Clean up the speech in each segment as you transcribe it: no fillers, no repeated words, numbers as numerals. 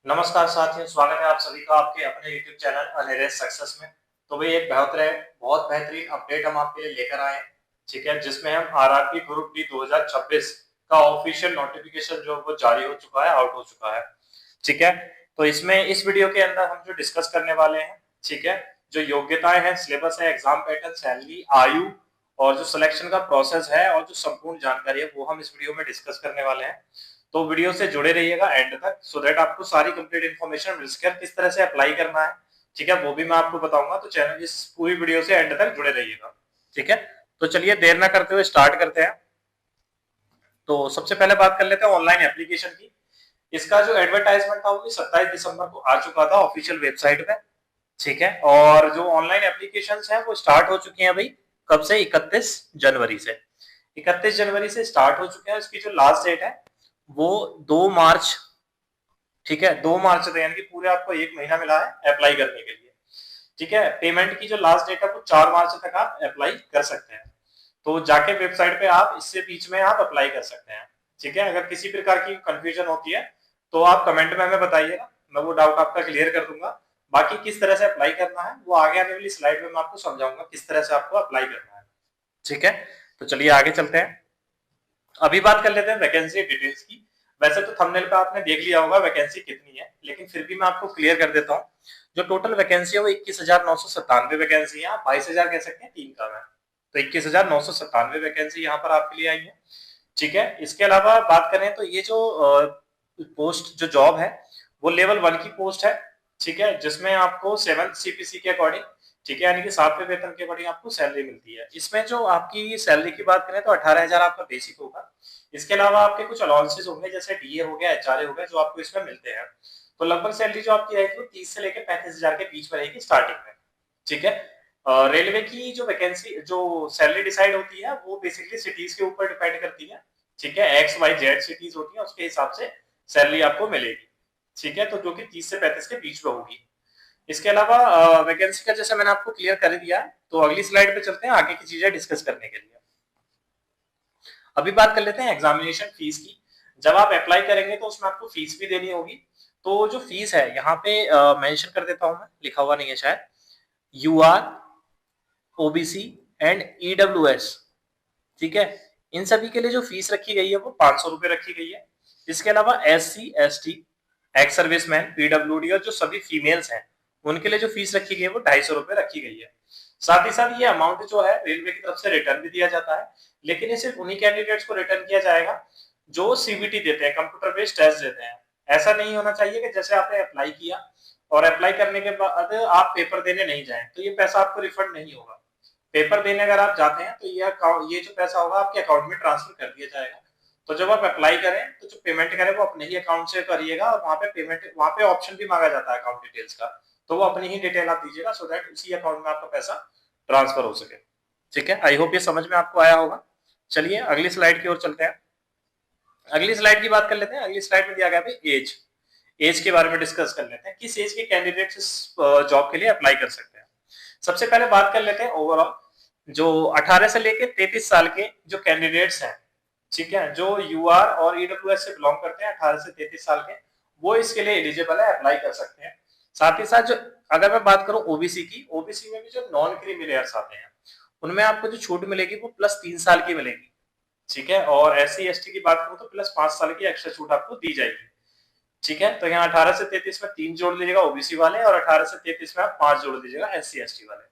नमस्कार साथियों, स्वागत है आप सभी का आपके अपने YouTube चैनल अनरेस्ट सक्सेस में। तो भाई एक बहुत बेहतरीन अपडेट हम आपके लिए लेकर आए हैं, ठीक है, जिसमें हम आरआरबी ग्रुप डी 2026 का ऑफिशियल नोटिफिकेशन जो वो जारी हो चुका है, आउट हो चुका है, ठीक है। तो इसमें इस वीडियो के अंदर हम जो डिस्कस करने वाले हैं, ठीक है, जो योग्यताएं हैं, सिलेबस है, एग्जाम पैटर्न, सैलरी, आयु और जो सिलेक्शन का प्रोसेस है और जो संपूर्ण जानकारी है वो हम इस वीडियो में डिस्कस करने वाले हैं। तो वीडियो से जुड़े रहिएगा एंड तक, सो दैट आपको सारी कंप्लीट इन्फॉर्मेशन मिल सके। किस तरह से अप्लाई करना है, ठीक है, वो भी मैं आपको बताऊंगा। तो चैनल इस पूरी वीडियो से एंड तक जुड़े रहिएगा, ठीक है। तो चलिए देर ना करते हुए स्टार्ट करते हैं। तो सबसे पहले बात कर लेते हैं ऑनलाइन एप्लीकेशन की। इसका जो एडवर्टाइजमेंट था वो 27 दिसंबर को आ चुका था ऑफिशियल वेबसाइट पे, ठीक है। और जो ऑनलाइन एप्लीकेशन है वो स्टार्ट हो चुकी है भाई, कब से? 31 जनवरी से। 31 जनवरी से स्टार्ट हो चुके हैं। इसकी जो लास्ट डेट है वो 2 मार्च, ठीक है, 2 मार्च से, यानी कि पूरे आपको एक महीना मिला है अप्लाई करने के लिए, ठीक है। पेमेंट की जो लास्ट डेट है वो 4 मार्च तक आप अप्लाई कर सकते हैं। तो जाके वेबसाइट पे आप इससे बीच में आप अप्लाई कर सकते हैं, ठीक है। अगर किसी प्रकार की कंफ्यूजन होती है तो आप कमेंट में हमें बताइएगा, मैं वो डाउट आपका क्लियर कर दूंगा। बाकी किस तरह से अप्लाई करना है वो आगे आने वाली स्लाइड में मैं आपको समझाऊंगा किस तरह से आपको अप्लाई करना है, ठीक है। तो चलिए आगे चलते हैं। अभी बात कर लेते हैं वैकेंसी डिटेल्स की। वैसे तो थंबनेल पे आपने देख लिया होगा वैकेंसी कितनी है, लेकिन फिर भी मैं आपको क्लियर कर देता हूँ। जो टोटल वैकेंसी है वो 21,997 वैकेंसी है। 22,000 कह सकते हैं, 3 कम है, तो 21,997 वैकेंसी यहाँ पर आपके लिए आई है, ठीक है। इसके अलावा बात करें तो ये जो पोस्ट जो जॉब है वो लेवल 1 की पोस्ट है, ठीक है, जिसमें आपको 7 सीपीसी के अकॉर्डिंग, ठीक है, यानी कि 7वें वेतन के अकॉर्डिंग आपको सैलरी मिलती है। इसमें जो आपकी सैलरी की बात करें तो 18,000 आपका बेसिक होगा। इसके अलावा आपके कुछ अलाउंसेस होंगे, जैसे डीए हो गया, एचआरए हो गया, जो आपको इसमें मिलते हैं। तो लगभग सैलरी जो आपकी रहेगी वो 30 से लेकर 35,000 के बीच में रहेगी स्टार्टिंग में, ठीक है। रेलवे की जो वैकेंसी जो सैलरी डिसाइड होती है वो बेसिकली सिटीज के ऊपर डिपेंड करती है, ठीक है। एक्स वाई जेड सिटीज होती है, उसके हिसाब से सैलरी आपको मिलेगी, ठीक है। तो जो कि 30 से 35 के बीच में होगी। इसके अलावा वैकेंसी का जैसे मैंने आपको क्लियर कर दिया, तो अगली स्लाइड पे चलते हैं आगे की चीजें डिस्कस करने के लिए। अभी बात कर लेते हैं एग्जामिनेशन फीस की। जब आप अप्लाई करेंगे तो उसमें आपको फीस भी देनी होगी। तो जो फीस है यहाँ पे मेंशन कर देता हूं मैं, लिखा हुआ नहीं है शायद। यूआर, ओबीसी एंड ईडब्ल्यूएस, ठीक है, इन सभी के लिए जो फीस रखी गई है वो 500 रुपए रखी गई है। इसके अलावा SC, ST, ex serviceman, PWD और जो सभी फीमेल्स हैं उनके लिए जो फीस रखी गई है वो 250 रुपए रखी गई है। साथ ही साथ ये अमाउंट जो है रेलवे की तरफ से रिटर्न भी दिया जाता है, लेकिन ये सिर्फ उन्हीं कैंडिडेट्स को रिटर्न किया जाएगा जो सीबीटी देते हैं, कंप्यूटर बेस्ड टेस्ट देते हैं। ऐसा नहीं होना चाहिए कि जैसे आपने अप्लाई किया और अप्लाई करने के बाद आप पेपर देने नहीं जाए तो ये पैसा आपको रिफंड नहीं होगा। पेपर देने अगर आप जाते हैं तो ये जो पैसा होगा आपके अकाउंट में ट्रांसफर कर दिया जाएगा। तो जब आप अप्लाई करें तो जो पेमेंट करें वो अपने ही अकाउंट से करिएगा, और वहां पे ऑप्शन भी मांगा जाता है अकाउंट डिटेल्स का, तो वो अपनी ही डिटेल आप दीजिएगा, सो दैट उसी अकाउंट में आपका पैसा ट्रांसफर हो सके, ठीक है। आई होप ये समझ में आपको आया होगा। चलिए अगली स्लाइड की ओर चलते हैं। अगली स्लाइड की बात कर लेते हैं। अगली स्लाइड में दिया गया है एज। एज के बारे में डिस्कस कर लेते हैं, किस एज के कैंडिडेट इस जॉब के लिए अप्लाई कर सकते हैं। सबसे पहले बात कर लेते हैं ओवरऑल जो 18 से लेके 33 साल के जो कैंडिडेट्स हैं, ठीक है, जो यूआर और ईडब्ल्यूएस से बिलोंग करते हैं, 18 से 33 साल के, वो इसके लिए एलिजिबल है, अप्लाई कर सकते हैं। साथ ही साथ जो अगर मैं बात करूं ओबीसी की, ओबीसी में भी जो नॉन क्रीमी लेयर्स आते हैं उनमें आपको जो छूट मिलेगी वो +3 साल की मिलेगी, ठीक है। और एससी एसटी की बात करूं तो +5 साल की एक्स्ट्रा छूट आपको दी जाएगी, ठीक है। तो यहाँ 18 से 33 में 3 जोड़ लीजिएगा ओबीसी वाले, और 18 से 33 में आप 5 जोड़ दीजिएगा एससी एसटी वाले।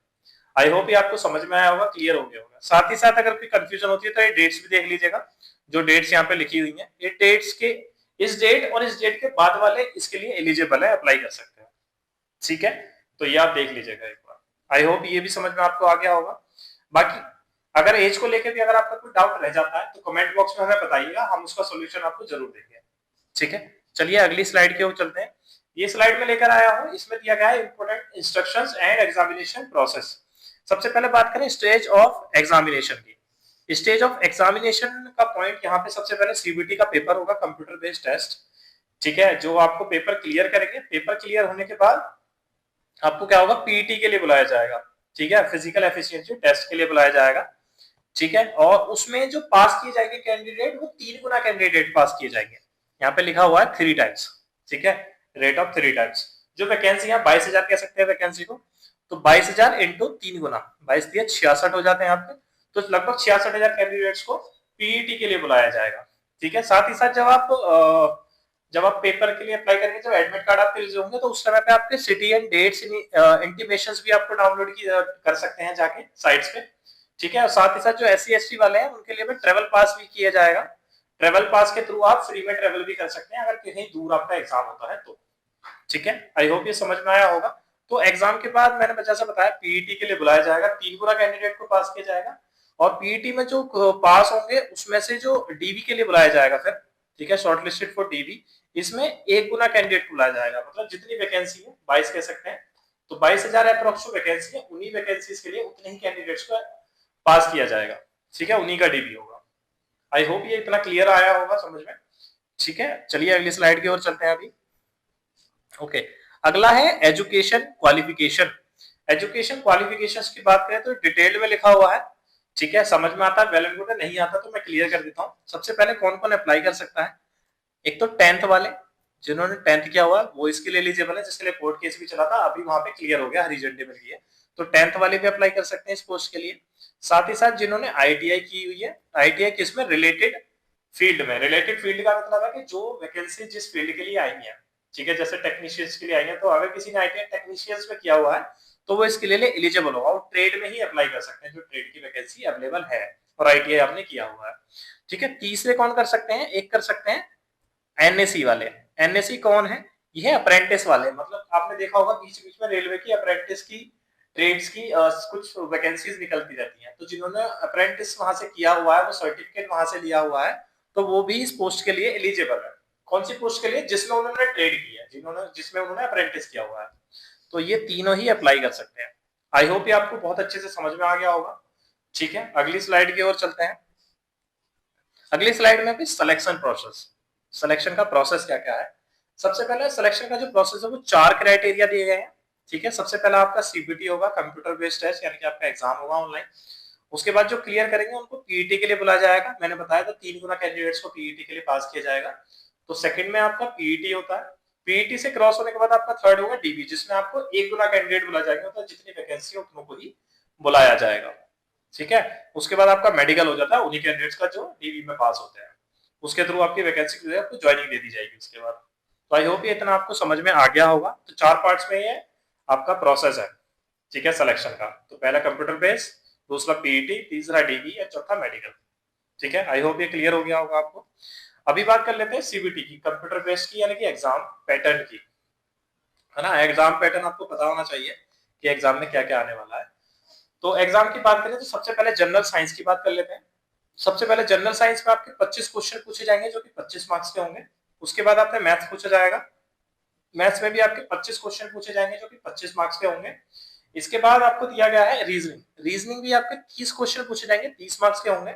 आई होप ये आपको समझ में आया होगा, क्लियर हो गया होगा। साथ ही साथ अगर कोई कंफ्यूजन होती है तो ये डेट्स भी देख लीजिएगा, जो डेट्स यहाँ पे लिखी हुई हैं, ये डेट्स के इस डेट और इस डेट के बाद वाले इसके लिए एलिजिबल है, अप्लाई कर सकते हैं, ठीक है। तो ये आप देख लीजिएगा एक बार। आई होप ये भी समझ में आपको आ गया होगा। बाकी अगर एज को लेकर भी अगर आपका कोई डाउट रह जाता है तो कमेंट बॉक्स में हमें बताइएगा, हम उसका सोल्यूशन आपको जरूर देंगे, ठीक है। चलिए अगली स्लाइड की ओर चलते हैं। ये स्लाइड में लेकर आया हूं, इसमें दिया गया है important instructions and examination process. सबसे पहले बात करें स्टेज ऑफ एग्जामिनेशन की। स्टेज ऑफ एग्जामिनेशन का पॉइंट यहाँ पे सबसे पहले सीबीटी का पेपर होगा, कंप्यूटर बेस्ड टेस्ट, ठीक है, जो आपको पेपर क्लियर करेंगे। पेपर क्लियर होने के बाद आपको क्या होगा, पीईटी के लिए बुलाया जाएगा, ठीक है, फिजिकल एफिशिएंसी टेस्ट के लिए बुलाया जाएगा, ठीक है। और उसमें जो पास किए जाएंगे कैंडिडेट वो 3 गुना कैंडिडेट पास किए जाएंगे। यहाँ पे लिखा हुआ है 3 टाइम्स, ठीक है। Rate of 3 times. जो वैकेंसी है 22,000 कह सकते हैं वैकेंसी को, तो 22,000 इंटू 3 गुना 22×3 = 66 हो जाते हैं आपके। तो लगभग 66,000 कैंडिडेट्स को पीईटी के लिए बुलाया जाएगा। ठीक है, साथ ही साथ जब आप पेपर के लिए अप्लाई करेंगे, जब एडमिट कार्ड आपके रिलीज होंगे, तो उस समय पे आपके सिटी एंड डेट्स इंटीमेशंस भी आपको डाउनलोड कर सकते हैं जाके साइट्स पे। ठीक है, और साथ ही साथ जो SC ST वाले हैं उनके लिए भी ट्रेवल पास भी किया जाएगा। ट्रेवल पास के थ्रू आप फ्री में ट्रेवल भी कर सकते हैं अगर कहीं दूर आपका एग्जाम होता है तो। ठीक है, आई होप ये समझ में आया होगा। तो एग्जाम के बाद मैंने जैसा बताया पीईटी के लिए बुलाया जाएगा, 3 गुना कैंडिडेट को पास किया जाएगा, और पीईटी में जो पास होंगे उसमें से जो डीबी के लिए बुलाया जाएगा फिर, ठीक है, शॉर्ट लिस्टेड फॉर डीबी, इसमें 1 गुना कैंडिडेट को बुलाया जाएगा। मतलब जितनी वैकेंसी है 22 कह सकते हैं, तो 22,000 अप्रोक्स वैकेंसी है, उन्हीं वैकेंसीज के लिए उतने ही कैंडिडेट्स को पास किया जाएगा। ठीक है, उन्हीं का डीबी होगा। आई होप ये इतना क्लियर आया होगा समझ में। ठीक है, चलिए अगली स्लाइड की ओर चलते हैं अभी। ओके, अगला है एजुकेशन क्वालिफिकेशन। एजुकेशन क्वालिफिकेशंस की बात करें तो डिटेल्ड में लिखा हुआ है। ठीक है, समझ में आता है, वेल एंड गुड है, नहीं आता तो मैं क्लियर कर देता हूँ। सबसे पहले कौन कौन अप्लाई कर सकता है? एक तो 10th वाले, जिन्होंने 10th किया हुआ है वो इसके लिए एलिजिबल है, जिसके लिए कोर्ट केस भी चला था, अभी वहां पे क्लियर हो गया, हरी झंडी मिल गई है, तो 10th वाले भी अप्लाई कर सकते हैं इस पोस्ट के लिए। साथ ही साथ जिन्होंने आईटीआई की हुई है, आईटीआई किसमें? रिलेटेड फील्ड में। रिलेटेड फील्ड का मतलब है कि जो वैकेंसी जिस फील्ड के लिए आई है, ठीक है, जैसे टेक्नीशियंस के लिए आई है, तो अगर किसी ने आईटीआई टेक्नीशियंस में किया हुआ है तो वो इसके लिए एलिजिबल होगा, और ट्रेड में ही अप्लाई कर सकते हैं, जो ट्रेड की वैकेंसी अवेलेबल है और आईटीआई आपने किया हुआ है। ठीक है, तीसरे कौन कर सकते हैं? एक कर सकते हैं एनएससी वाले। एनएससी कौन है? ये अप्रेंटिस वाले, मतलब आपने देखा होगा बीच बीच में रेलवे की अप्रेंटिस की ट्रेड्स की कुछ वैकेंसीज निकलती रहती हैं, तो जिन्होंने अप्रेंटिस वहां से किया हुआ है, वो सर्टिफिकेट वहां से लिया हुआ है, तो वो भी इस पोस्ट के लिए एलिजिबल है। कौन सी पोस्ट के लिए? जिसमें उन्होंने ट्रेड किया है, जिसमें उन्होंने अप्रेंटिस किया हुआ है, तो ये तीनों ही अप्लाई कर सकते हैं। आई होप ये आपको बहुत अच्छे से समझ में आ गया होगा। ठीक है, अगली स्लाइड की ओर चलते हैं। अगली स्लाइड में भी सिलेक्शन प्रोसेस, सिलेक्शन का प्रोसेस क्या क्या है। सबसे पहले सिलेक्शन का जो प्रोसेस है वो 4 क्राइटेरिया दिए गए हैं। ठीक है, सबसे पहला आपका सीबीटी होगा, कंप्यूटर बेस्ड टेस्ट, यानी कि आपका एग्जाम होगा ऑनलाइन। उसके बाद जो क्लियर करेंगे उनको पीईटी के लिए बुलाया जाएगा। मैंने बताया था 3 गुना कैंडिडेट्स को पीईटी के लिए पास किया जाएगा। तो सेकंड में आपका पीईटी होता है। पीईटी से क्रॉस होने के बाद आपका थर्ड होगा डीबी, जिसमें आपको 1 गुना कैंडिडेट बुलाया जाएगा, मतलब जितनी वैकेंसी है उतनों को ही बुलाया जाएगा। ठीक है, उसके बाद आपका मेडिकल हो जाता है उन्हीं कैंडिडेट्स का जो डीबी में पास होते हैं, उसके थ्रू आपकी वैकेंसी की आपको ज्वाइनिंग दे दी जाएगी उसके बाद। तो आई होप ये इतना आपको समझ में आ गया होगा। तो 4 पार्ट्स में ये आपका प्रोसेस है। ठीक है, सिलेक्शन का तो पहला कंप्यूटर बेस, दूसरा पीईटी, तीसरा डीबी या चौथा मेडिकल। ठीक है, आई होप ये क्लियर हो गया होगा आपको। अभी बात कर लेते हैं सीबीटी की, कंप्यूटर बेस्ड की, यानी कि एग्जाम पैटर्न की, है ना। एग्जाम पैटर्न आपको पता होना चाहिए कि एग्जाम में क्या क्या आने वाला है। तो एग्जाम की बात करें तो सबसे पहले जनरल साइंस की बात कर लेते हैं। सबसे पहले जनरल साइंस में आपके 25 क्वेश्चन पूछे जाएंगे जो कि 25 मार्क्स के होंगे। उसके बाद आपसे मैथ्स पूछा जाएगा, मैथ्स में भी आपके 25 क्वेश्चन पूछे जाएंगे जो कि 25 मार्क्स के होंगे। इसके बाद आपको दिया गया है रीजनिंग, रीजनिंग भी आपके 30 क्वेश्चन पूछे जाएंगे, 30 मार्क्स के होंगे।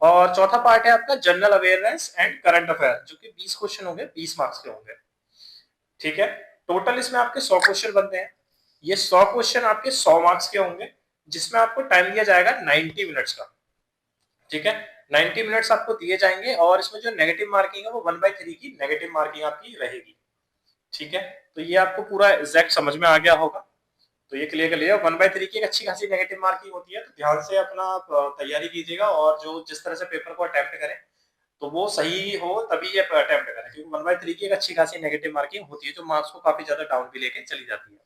और चौथा पार्ट है आपका general awareness and current affair, जो कि 20 क्वेश्चन होंगे, 20 मार्क्स के होंगे। ठीक है, टोटल इसमें आपके 100 क्वेश्चन बनते हैं। ये 100 क्वेश्चन आपके 100 मार्क्स के होंगे, जिसमें आपको टाइम दिया जाएगा 90 मिनट्स का। ठीक है, 90 मिनट्स आपको दिए जाएंगे, और इसमें जो नेगेटिव मार्किंग है वो 1/3 की नेगेटिव मार्किंग आपकी रहेगी। ठीक है, तो ये आपको पूरा एग्जैक्ट समझ में आ गया होगा। तो ये क्लियर कर लिया, 1/3 की एक अच्छी खासी नेगेटिव मार्किंग होती है, तो ध्यान से अपना तैयारी कीजिएगा, और जो जिस तरह से पेपर को अटेम्प्ट करें तो वो सही हो तभी ये अटेम्प्ट करें, क्योंकि 1/3 की एक अच्छी खासी नेगेटिव मार्किंग होती है, जो मार्क्स को काफी ज्यादा डाउन भी लेके चली जाती है।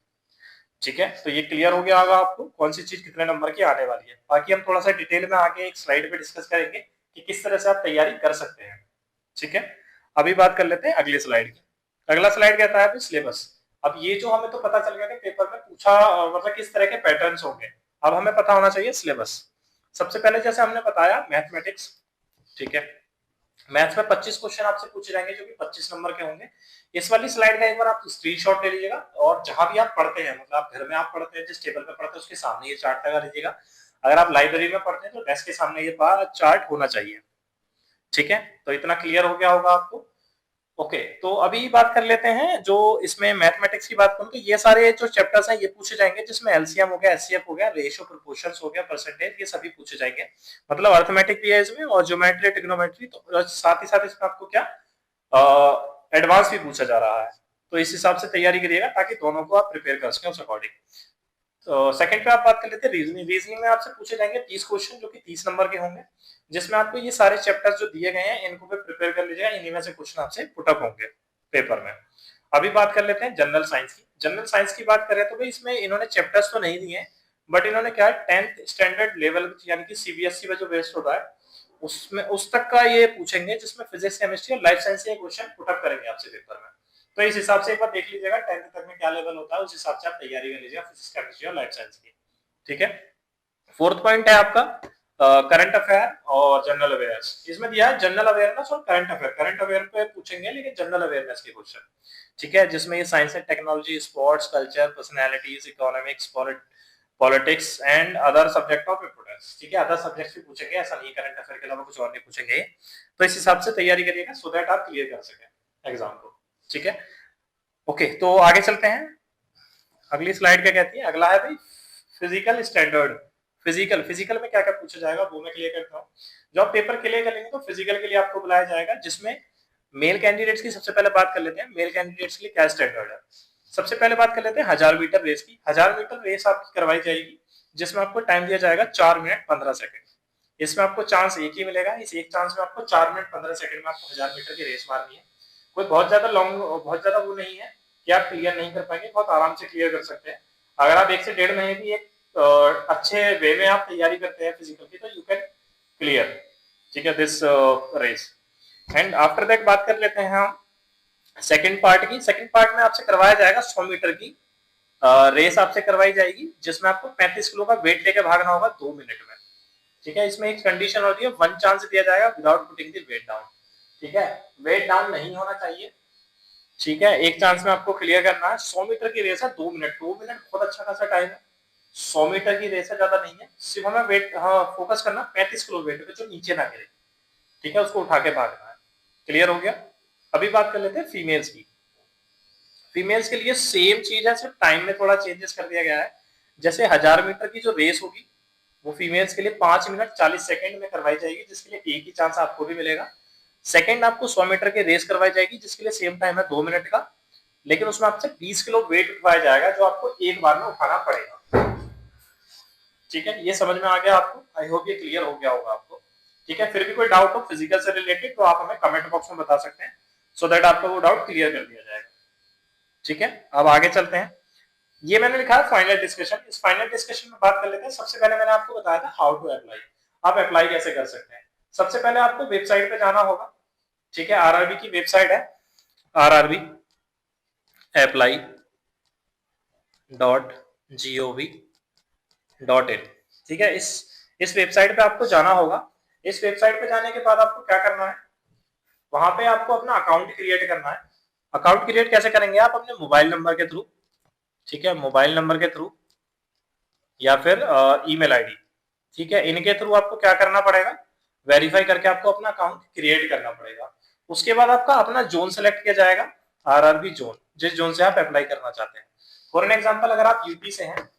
ठीक है, तो ये क्लियर हो गया होगा आपको कौन सी चीज कितने नंबर की आने वाली है। बाकी हम थोड़ा सा डिटेल में आगे एक स्लाइड पे डिस्कस करेंगे कि किस तरह से आप तैयारी कर सकते हैं। ठीक है, अभी बात कर लेते हैं अगली स्लाइड की। अगला स्लाइड कहता है सिलेबस। अब ये जो हमें तो पता चल गया कि पेपर में पूछा मतलब किस तरह के पैटर्न्स होंगे, अब हमें पता होना चाहिए सिलेबस। सबसे पहले जैसे हमने बताया मैथमेटिक्स, ठीक है, मैथ्स में 25 क्वेश्चन आपसे पूछे जाएंगे जो कि 25 नंबर के होंगे। इस वाली स्लाइड का एक बार आप स्क्रीनशॉट ले लीजिएगा, और जहां भी आप पढ़ते हैं, मतलब आप घर में आप पढ़ते हैं, जिस टेबल पे पढ़ते हैं उसके सामने ये चार्ट लगा लीजिएगा। अगर आप लाइब्रेरी में पढ़ते हैं तो डेस्क के सामने ये चार्ट होना चाहिए। ठीक है, तो इतना क्लियर हो गया होगा आपको। ओके, तो अभी बात कर लेते हैं जो इसमें मैथमेटिक्स की बात करूं तो ये सारे जो चैप्टर्स हैं ये पूछे जाएंगे, जिसमें एलसीएम हो गया, एचसीएफ हो गया, रेशियो, प्रोपोर्शंस हो गया, परसेंटेज, ये सभी पूछे जाएंगे। मतलब अर्थमेटिक भी है इसमें, और ज्योमेट्री, ट्रिग्नोमेट्री, तो साथ ही साथ इसमें आपको क्या एडवांस भी पूछा जा रहा है। तो इस हिसाब से तैयारी करिएगा ताकि दोनों को आप प्रिपेयर कर सकें उस अकॉर्डिंग। तो सेकंड पे आप बात कर लेते हैं रीजनिंग। रीजनिंग में आपसे पूछे जाएंगे 30 क्वेश्चन जो कि 30 नंबर के होंगे, जिसमें आपको ये सारे चैप्टर्स जो दिए गए हैं इनको भी प्रिपेयर कर लीजिएगा, इन्हीं में से क्वेश्चन आपसे पुट अप होंगे पेपर में। अभी बात कर लेते हैं जनरल साइंस की। जनरल साइंस की बात करें तो भाई इसमें इन्होंने चैप्टर्स तो नहीं दिए हैं, बट इन्होंने क्या है 10th स्टैंडर्ड लेवल यानी कि सीबीएसई में जो बेस्ड होता है उसमें उस तक का ये पूछेंगे, जिसमें फिजिक्स केमिस्ट्री और लाइफ साइंस के क्वेश्चन पुट अप करेंगे आपसे पेपर में। तो इस हिसाब से एक बार देख लीजिएगा 10th तक में क्या लेवल होता है, उस हिसाब से आप तैयारी कर लीजिएगा फिजिक्स केमिस्ट्री और लाइफ साइंस की। ठीक है। फोर्थ पॉइंट है आपका करंट अफेयर और जनरल अवेयरनेस। इसमें दिया है जनरल अवेयरनेस और करंट अफेयर। करंट अफेयर पे पूछेंगे लेकिन जनरल अवेयरनेस के क्वेश्चन। ठीक है, जिसमें ये science and technology, sports, culture, personalities, economics, politics and other subject of importance. ठीक है, अदर सब्जेक्ट्स भी पूछेंगे, ऐसा नहीं करंट अफेयर के अलावा कुछ और नहीं पूछेंगे। तो इस हिसाब से तैयारी करिएगा सो दैट आप क्लियर कर सकें एग्जाम को। ठीक है, ओके, तो आगे चलते हैं। अगली स्लाइड क्या कहती है? अगला है भाई फिजिकल स्टैंडर्ड। फिजिकल में क्या क्या पूछा जाएगा वो मैं क्लियर करता हूँ। जब आप पेपर क्लियर करेंगे तो फिजिकल के लिए आपको बुलाया जाएगा, जिसमें मेल कैंडिडेट्स की सबसे पहले बात कर लेते हैं। मेल कैंडिडेट्स के लिए क्या स्टैंडर्ड है? सबसे पहले बात कर लेते हैं 1000 मीटर रेस की। 1000 मीटर रेस आपकी करवाई जाएगी, जिसमें आपको टाइम दिया जाएगा 4 मिनट 15 सेकंड। इसमें आपको चांस एक ही मिलेगा, इस एक चांस में आपको 4 मिनट 15 सेकंड में आपको 1000 मीटर की रेस मारनी है। कोई बहुत ज्यादा लॉन्ग, बहुत ज्यादा वो नहीं है कि आप क्लियर नहीं कर पाएंगे, बहुत आराम से क्लियर कर सकते हैं। अगर आप 1 से 1.5 महीने की एक अच्छे वे में आप तैयारी करते हैं फिजिकल की, तो यू कैन क्लियर। ठीक है, this race. And after that बात कर लेते हैं हम सेकंड पार्ट की। सेकंड पार्ट में आपसे करवाया जाएगा 100 मीटर की रेस आपसे करवाई जाएगी, जिसमें आपको 35 किलो का वेट लेकर भागना होगा 2 मिनट में। ठीक है, इसमें एक कंडीशन होती है, 1 चांस दिया जाएगा without putting the weight down. ठीक है, वेट डाउन नहीं होना चाहिए। ठीक है, एक चांस में आपको क्लियर करना है। 100 मीटर की रेस है 2 मिनट। 2 मिनट बहुत अच्छा खासा टाइम है। 100 मीटर की रेस है, ज्यादा नहीं है। सिर्फ हमें वेट फोकस करना 35 किलो वेट पे, जो नीचे ना गिरे। ठीक है, उसको उठा के भागना है। क्लियर हो गया। अभी बात कर लेते हैं फीमेल्स की। फीमेल्स के लिए सेम चीज है, सिर्फ टाइम में थोड़ा चेंजेस कर दिया गया है। जैसे 1000 मीटर की जो रेस होगी वो फीमेल्स के लिए 5 मिनट 40 सेकंड में करवाई जाएगी, जिसके लिए एक ही चांस आपको भी मिलेगा। सेकंड आपको 100 मीटर की रेस करवाई जाएगी, जिसके लिए सेम टाइम है 2 मिनट का, लेकिन उसमें आपसे 20 किलो वेट उठवाया जाएगा, जो आपको एक बार में उठाना पड़ेगा। ठीक है, ये समझ में आ गया आपको? आई होप ये क्लियर हो गया होगा आपको। ठीक है, फिर भी कोई डाउट हो फिजिकल से रिलेटेड तो आप हमें कमेंट बॉक्स में बता सकते हैं, सो दैट आपका वो डाउट क्लियर कर दिया जाएगा। ठीक है, अब आगे चलते हैं। ये मैंने लिखा है फाइनल डिस्कशन। इस फाइनल डिस्कशन में बात कर लेते हैं। सबसे पहले मैंने आपको बताया था हाउ टू अप्लाई, आप अप्लाई कैसे कर सकते हैं। सबसे पहले आपको वेबसाइट पे जाना होगा। ठीक है, आरआरबी की वेबसाइट है rrbapply.gov.in। ठीक है, इस वेबसाइट पे आपको जाना होगा। इस वेबसाइट पे जाने के बाद आपको क्या करना है, वहां पे आपको अपना अकाउंट क्रिएट करना है। अकाउंट क्रिएट कैसे करेंगे? आप अपने मोबाइल नंबर के थ्रू। ठीक है, मोबाइल नंबर के थ्रू या फिर ईमेल आईडी। ठीक है, इनके थ्रू आपको क्या करना पड़ेगा, वेरीफाई करके आपको अपना अकाउंट क्रिएट करना पड़ेगा। उसके बाद आपका अपना जोन सेलेक्ट किया जाएगा, आरआरबी जोन, जिस जोन से आप अप्लाई करना चाहते हैं। फॉर एन एग्जांपल, अगर आप यूपी से हैं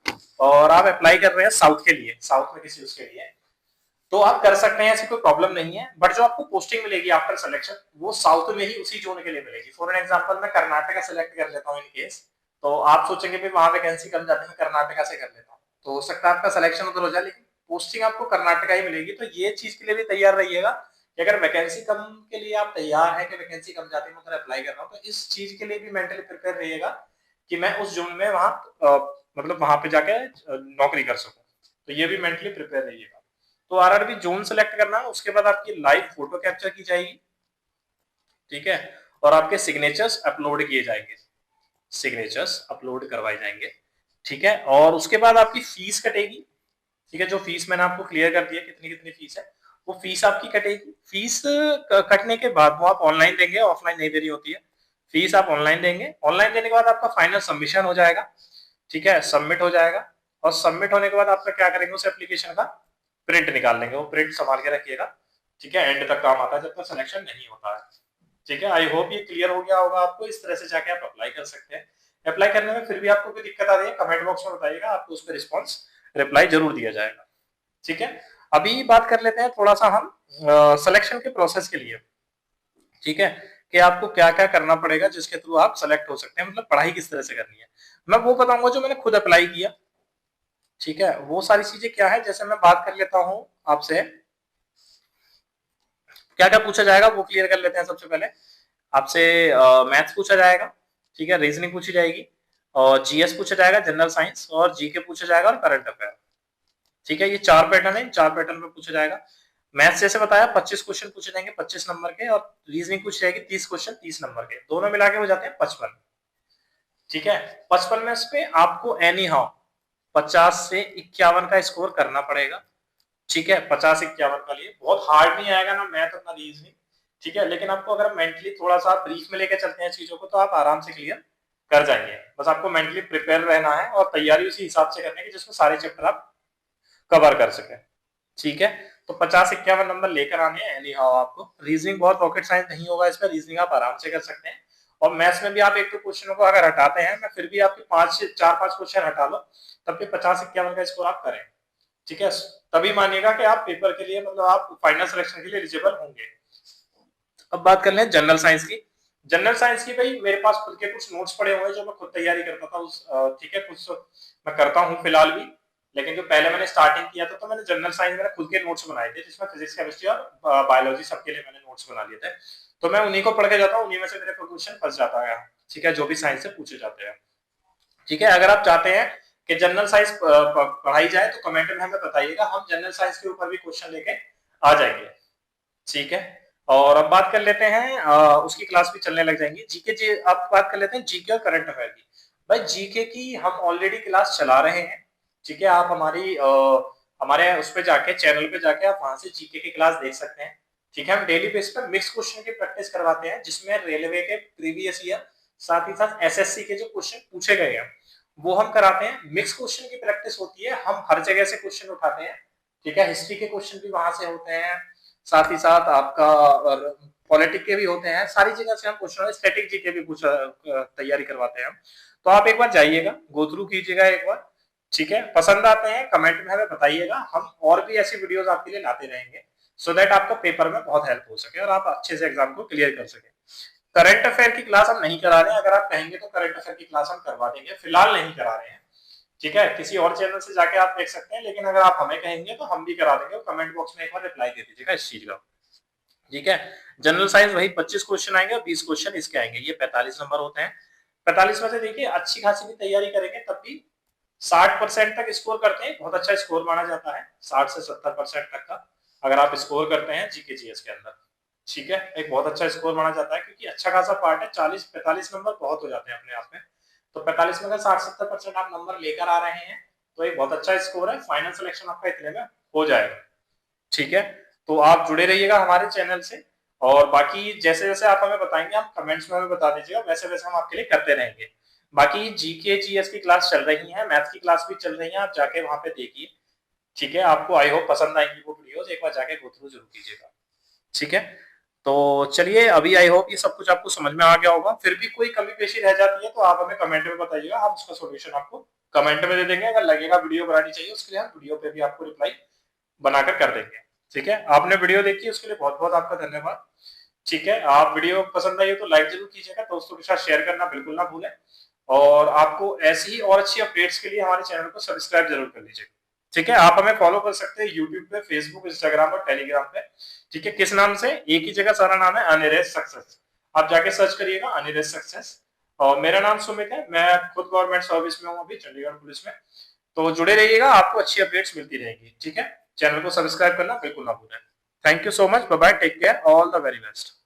और आप अप्लाई कर रहे हैं साउथ के लिए, साउथ में किसी उसके लिए, तो आप कर सकते हैं, ऐसी कोई प्रॉब्लम नहीं है। बट जो आपको पोस्टिंग मिलेगी आफ्टर सिलेक्शन, वो साउथ में ही उसी जोन के लिए मिलेगी। फॉर एन एग्जांपल, मैं कर्नाटका सेलेक्ट कर लेता हूँ इन केस, तो आप सोचेंगे भी वहां वैकेंसी कम जाती है, कर्नाटका से कर लेता हूँ, तो हो सकता है आपका सिलेक्शन उधर हो जाए, लेकिन पोस्टिंग आपको कर्नाटका ही मिलेगी। तो ये चीज के लिए भी तैयार रहिएगा कि अगर वैकेंसी कम के लिए आप तैयार हैं कि वैकेंसी कम जाती है मैं उधर अप्लाई कर रहा हूँ, तो इस चीज के लिए भी मेंटली प्रिपेयर रहिएगा कि मैं उस जोन में वहां मतलब वहां पे जाके नौकरी कर सकूं। तो ये भी मेंटली प्रिपेयर रहिएगा। तो आरआरबी जोन सेलेक्ट करना है, उसके बाद आपकी लाइव फोटो कैप्चर की जाएगी। ठीक है, और आपके सिग्नेचर्स अपलोड किए जाएंगे, सिग्नेचर्स अपलोड करवाए जाएंगे। ठीक है, और उसके बाद आपकी फीस कटेगी। ठीक है, जो फीस मैंने आपको क्लियर कर दिया कितनी कितनी फीस है, वो फीस आपकी कटेगी। फीस कटने के बाद वो आप ऑनलाइन देंगे, ऑफलाइन नहीं देनी होती है। फीस आप ऑनलाइन देंगे। ऑनलाइन देने के बाद आपका फाइनल सबमिशन हो जाएगा। ठीक है, सबमिट हो जाएगा, और सबमिट होने के बाद आपका क्या करेंगे, उस एप्लीकेशन का प्रिंट निकाल लेंगे। वो प्रिंट संभाल के रखिएगा। ठीक है, एंड तक काम आता है जब तक सिलेक्शन नहीं होता है। ठीक है, आई होप ये क्लियर हो गया होगा आपको। इस तरह से जाके आप अप्लाई कर सकते हैं। अप्लाई करने में फिर भी आपको कोई दिक्कत आ रही है, कमेंट बॉक्स में बताइएगा, आपको उस पर रिस्पॉन्स रिप्लाई जरूर दिया जाएगा। ठीक है, अभी बात कर लेते हैं थोड़ा सा हम सिलेक्शन के प्रोसेस के लिए। ठीक है, कि आपको क्या क्या करना पड़ेगा जिसके थ्रू आप सेलेक्ट हो सकते हैं, मतलब पढ़ाई किस तरह से करनी है। मैं वो बताऊंगा जो मैंने खुद अप्लाई किया। ठीक है, वो सारी चीजें क्या है, जैसे मैं बात कर लेता हूं आपसे, क्या क्या पूछा जाएगा वो क्लियर कर लेते हैं। सबसे पहले आपसे मैथ्स पूछा जाएगा, ठीक है, रीजनिंग पूछी जाएगी, और जीएस पूछा जाएगा, जनरल साइंस, और जीके पूछा जाएगा, और करंट अफेयर। ठीक है, ये 4 पैटर्न है, 4 पैटर्न में पूछा जाएगा। मैथ्स जैसे बताया 25 क्वेश्चन पूछे जाएंगे 25 नंबर के, और रीजनिंग पूछी जाएगी 30 क्वेश्चन 30 नंबर के, दोनों मिला के हो जाते हैं 55। ठीक है, 55 में पे आपको एनी हाउ 50 से 51 का स्कोर करना पड़ेगा। ठीक है, 50-51 का लिए बहुत हार्ड नहीं आएगा ना मैथ और ना रीजनिंग। ठीक है, लेकिन आपको अगर मेंटली थोड़ा सा ब्रीफ में लेके चलते हैं चीजों को तो आप आराम से क्लियर कर जाएंगे। बस आपको मेंटली प्रिपेयर रहना है और तैयारी उसी हिसाब से करनी है जिसमें सारे चैप्टर आप कवर कर सके। ठीक है, तो 50-51 नंबर लेकर आने हैं एनी हाउ आपको। रीजनिंग बहुत रॉकेट साइंस नहीं होगा इसमें, रीजनिंग आप आराम से कर सकते हैं। और मैथ्स में भी आप एक दो क्वेश्चनों को अगर हटाते हैं, मैं फिर भी आपके 4-5 क्वेश्चन हटा लो, तब भी 50-51 का स्कोर आप करें। ठीक है, तभी मानिएगा कि आप पेपर के लिए, मतलब आप फाइनल सिलेक्शन के लिए एलिजिबल होंगे। अब बात कर लें जनरल साइंस की। जनरल साइंस की भाई मेरे पास खुद के कुछ नोट्स पड़े हुए हैं जो मैं खुद तैयारी करता था उस, ठीक है, कुछ मैं करता हूँ फिलहाल भी, लेकिन जो पहले मैंने स्टार्टिंग किया था तो मैंने जनरल साइंस में खुद के नोट्स बनाए थे, जिसमें फिजिक्स केमिस्ट्री और बायोलॉजी सबके लिए मैंने नोट्स बना लिए थे। तो मैं उन्हीं को पढ़ के जाता हूँ, उन्हीं में से मेरे क्वेश्चन फंस जाता है। ठीक है, जो भी साइंस से पूछे जाते हैं। ठीक है, अगर आप चाहते हैं कि जनरल साइंस पढ़ाई जाए तो कमेंट में हमें बताइएगा, हम जनरल साइंस के ऊपर भी क्वेश्चन लेके आ जाएंगे। ठीक है, और अब बात कर लेते हैं उसकी क्लास भी चलने लग जाएंगी। जीके जी अब बात कर लेते हैं जीके और करंट अफेयर की। भाई जीके की हम ऑलरेडी क्लास चला रहे हैं। ठीक है, आप हमारे उस पे जाके, चैनल पे जाके आप वहां से जीके की क्लास देख सकते हैं। ठीक है, हम डेली बेस पर मिक्स क्वेश्चन की प्रैक्टिस करवाते हैं, जिसमें रेलवे के प्रीवियस ईयर साथ ही साथ एसएससी के जो क्वेश्चन पूछे गए हैं वो हम कराते हैं। मिक्स क्वेश्चन की प्रैक्टिस होती है, हम हर जगह से क्वेश्चन उठाते हैं। ठीक है, हिस्ट्री के क्वेश्चन भी वहां से होते हैं, साथ ही साथ आपका पॉलिटिक के भी होते हैं, सारी जगह से हम क्वेश्चन, स्टैटिक जी के भी कुछ तैयारी करवाते हैं हम। तो आप एक बार जाइएगा, गो थ्रू कीजिएगा एक बार। ठीक है, पसंद आते हैं कमेंट में हमें बताइएगा, हम और भी ऐसी वीडियोस आपके लिए लाते रहेंगे, सो दैट आपका पेपर में बहुत हेल्प हो सके और आप अच्छे से एग्जाम को क्लियर कर सके। करंट अफेयर की क्लास हम नहीं करा रहे हैं, अगर आप कहेंगे तो करंट अफेयर की क्लास हम करवा देंगे, फिलहाल नहीं करा रहे हैं। ठीक है, किसी और चैनल से जाके आप देख सकते हैं, लेकिन अगर आप हमें कहेंगे तो हम भी करा देंगे। कमेंट बॉक्स में एक बार रिप्लाई दे दीजिएगा इस चीज का। ठीक है, जनरल साइंस वही 25 क्वेश्चन आएंगे और 20 क्वेश्चन इसके आएंगे, ये 45 नंबर होते हैं। 45 में से देखिए अच्छी खासी भी तैयारी करेंगे तब भी 60% तक स्कोर करते हैं, बहुत अच्छा स्कोर माना जाता है 60 से 70% तक का अगर आप स्कोर करते हैं जीके जीएस के अंदर। ठीक है, एक बहुत अच्छा स्कोर माना जाता है, क्योंकि अच्छा खासा पार्ट है, 40-45 नंबर बहुत हो जाते हैं अपने आप में। तो 45 में अगर 60-70% आप नंबर लेकर आ रहे हैं तो एक बहुत अच्छा स्कोर है, फाइनल सिलेक्शन आपका इतने में हो जाएगा। ठीक है, तो आप जुड़े रहिएगा हमारे चैनल से, और बाकी जैसे जैसे आप हमें बताएंगे आप कमेंट्स में हमें बता दीजिएगा, वैसे वैसे हम आपके लिए करते रहेंगे। बाकी जीके जीएस की क्लास चल रही है, मैथ की क्लास भी चल रही है, आप जाके वहां पे देखिए। ठीक है, आपको आई होप पसंद आएंगी वो वीडियोस, एक बार जाके गो थ्रू जरूर कीजिएगा। ठीक है, तो चलिए, अभी आई होप ये सब कुछ आपको समझ में आ गया होगा। फिर भी कोई कमी पेशी रह जाती है तो आप हमें कमेंट में बताइएगा, हम उसका सोल्यूशन आपको कमेंट में दे देंगे। अगर लगेगा वीडियो बनानी चाहिए उसके लिए हम वीडियो पे भी आपको रिप्लाई बनाकर कर देंगे। ठीक है, आपने वीडियो देखी उसके लिए बहुत बहुत आपका धन्यवाद। ठीक है, आप वीडियो पसंद आई हो तो लाइक जरूर कीजिएगा, दोस्तों के साथ शेयर करना बिल्कुल ना भूलें, और आपको ऐसी ही और अच्छी अपडेट्स के लिए हमारे चैनल को सब्सक्राइब जरूर कर लीजिएगा। ठीक है, आप हमें फॉलो कर सकते हैं यूट्यूब पे, फेसबुक, इंस्टाग्राम और टेलीग्राम पे। ठीक है, किस नाम से, एक ही जगह सारा नाम है अनिरेश सक्सेस, आप जाके सर्च करिएगा अनिरेश सक्सेस। और मेरा नाम सुमित है, मैं खुद गवर्नमेंट सर्विस में हूँ अभी, चंडीगढ़ पुलिस में। तो जुड़े रहिएगा, आपको अच्छी अपडेट्स मिलती रहेगी। ठीक है, चैनल को सब्सक्राइब करना बिल्कुल ना भूलें। Thank you so much, bye bye, take care, all the very best.